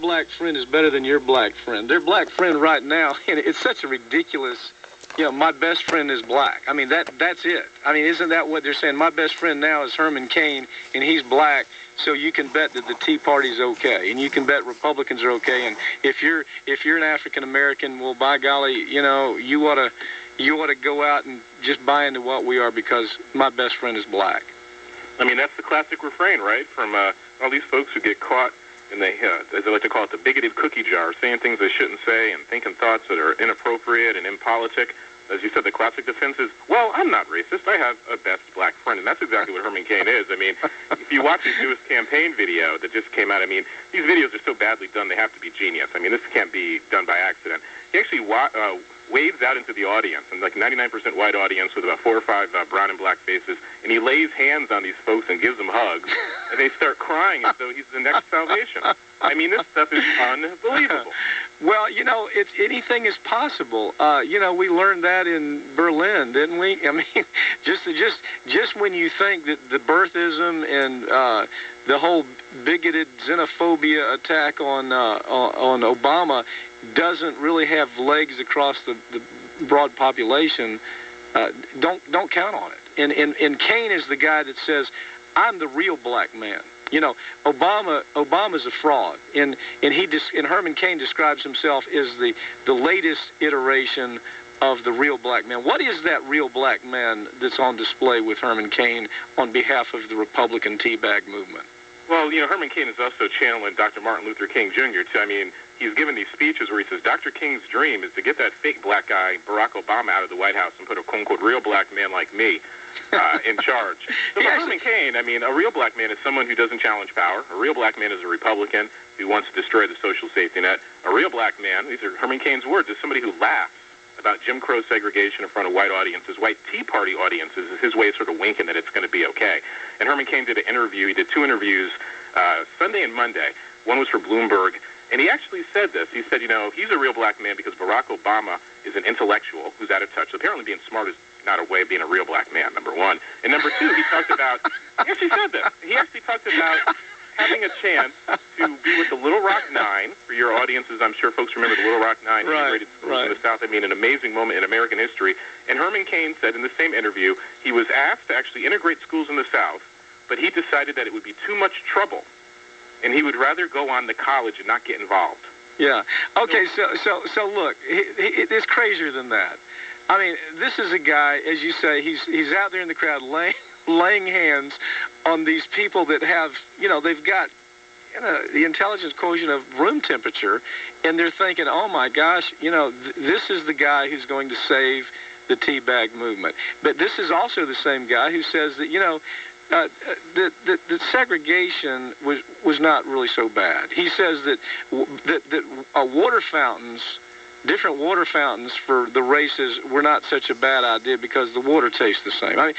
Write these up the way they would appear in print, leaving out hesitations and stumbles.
black friend is better than your black friend. Their black friend right now, and it's such a ridiculous, my best friend is black. I mean, that's it. I mean, isn't that what they're saying? My best friend now is Herman Cain, and he's black, so you can bet that the Tea Party's okay, and you can bet Republicans are okay. And if you're an African American, well, by golly, you ought to go out and just buy into what we are because my best friend is black. I mean, that's the classic refrain, right, from all these folks who get caught in as they like to call it, the bigoted cookie jar, saying things they shouldn't say and thinking thoughts that are inappropriate and impolitic. As you said, the classic defense is, well, I'm not racist. I have a best black friend. And that's exactly what Herman Cain is. I mean, if you watch his newest campaign video that just came out, I mean, these videos are so badly done, they have to be genius. I mean, this can't be done by accident. He actually wades out into the audience, and like 99% white audience with about 4 or 5 brown and black faces, and he lays hands on these folks and gives them hugs, and they start crying as though he's the next salvation. I mean, this stuff is unbelievable. Well, anything is possible. We learned that in Berlin, didn't we? I mean, just when you think that the birthism and the whole bigoted xenophobia attack on Obama doesn't really have legs across the broad population, don't count on it. And Cain is the guy that says, I'm the real black man. Obama's a fraud, and Herman Cain describes himself as the latest iteration of the real black man. What is that real black man that's on display with Herman Cain on behalf of the Republican teabag movement? Well, Herman Cain is also channeling Dr. Martin Luther King Jr. too. I mean, he's given these speeches where he says Dr. King's dream is to get that fake black guy, Barack Obama, out of the White House and put a quote-unquote real black man like me in charge. So for Herman Cain, I mean, a real black man is someone who doesn't challenge power. A real black man is a Republican who wants to destroy the social safety net. A real black man, these are Herman Cain's words, is somebody who laughs about Jim Crow segregation in front of white audiences, white Tea Party audiences, is his way of sort of winking that it's going to be okay. And Herman Cain did an interview. He did 2 interviews Sunday and Monday. One was for Bloomberg. And he actually said this. He said, he's a real black man because Barack Obama is an intellectual who's out of touch. So apparently being smart is not a way of being a real black man, number one. And number two, he talked about, he actually said this. He actually talked about having a chance to be with the Little Rock Nine. For your audiences, I'm sure folks remember the Little Rock Nine integrated schools in the South. I mean, an amazing moment in American history. And Herman Cain said in the same interview, he was asked to actually integrate schools in the South, but he decided that it would be too much trouble, and he would rather go on to college and not get involved. Yeah. Okay, so look, it's crazier than that. I mean, this is a guy, as you say, he's out there in the crowd laying hands on these people that have, they've got the intelligence quotient of room temperature, and they're thinking, oh my gosh, this is the guy who's going to save the teabag movement. But this is also the same guy who says that, that segregation was not really so bad. He says that water fountains, different water fountains for the races were not such a bad idea because the water tastes the same. I mean,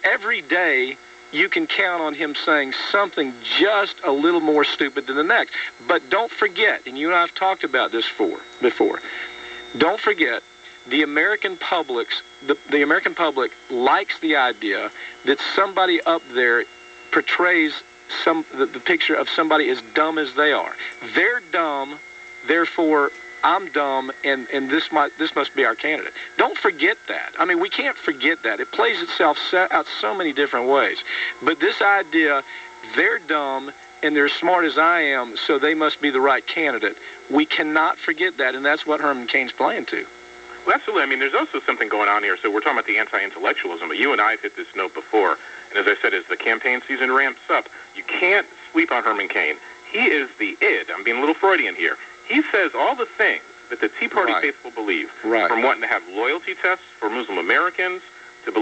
every day you can count on him saying something just a little more stupid than the next. But don't forget, and you and I have talked about this before, don't forget, the American public likes the idea that somebody up there portrays the picture of somebody as dumb as they are. They're dumb, therefore I'm dumb, and this must be our candidate. Don't forget that. I mean, we can't forget that. It plays itself out so many different ways. But this idea, they're dumb and they're as smart as I am, so they must be the right candidate. We cannot forget that, and that's what Herman Cain's playing to. Well, absolutely. I mean, there's also something going on here. So we're talking about the anti-intellectualism, but you and I have hit this note before. And as I said, as the campaign season ramps up, you can't sleep on Herman Cain. He is the id. I'm being a little Freudian here. He says all the things that the Tea Party faithful believe, from wanting to have loyalty tests for Muslim Americans,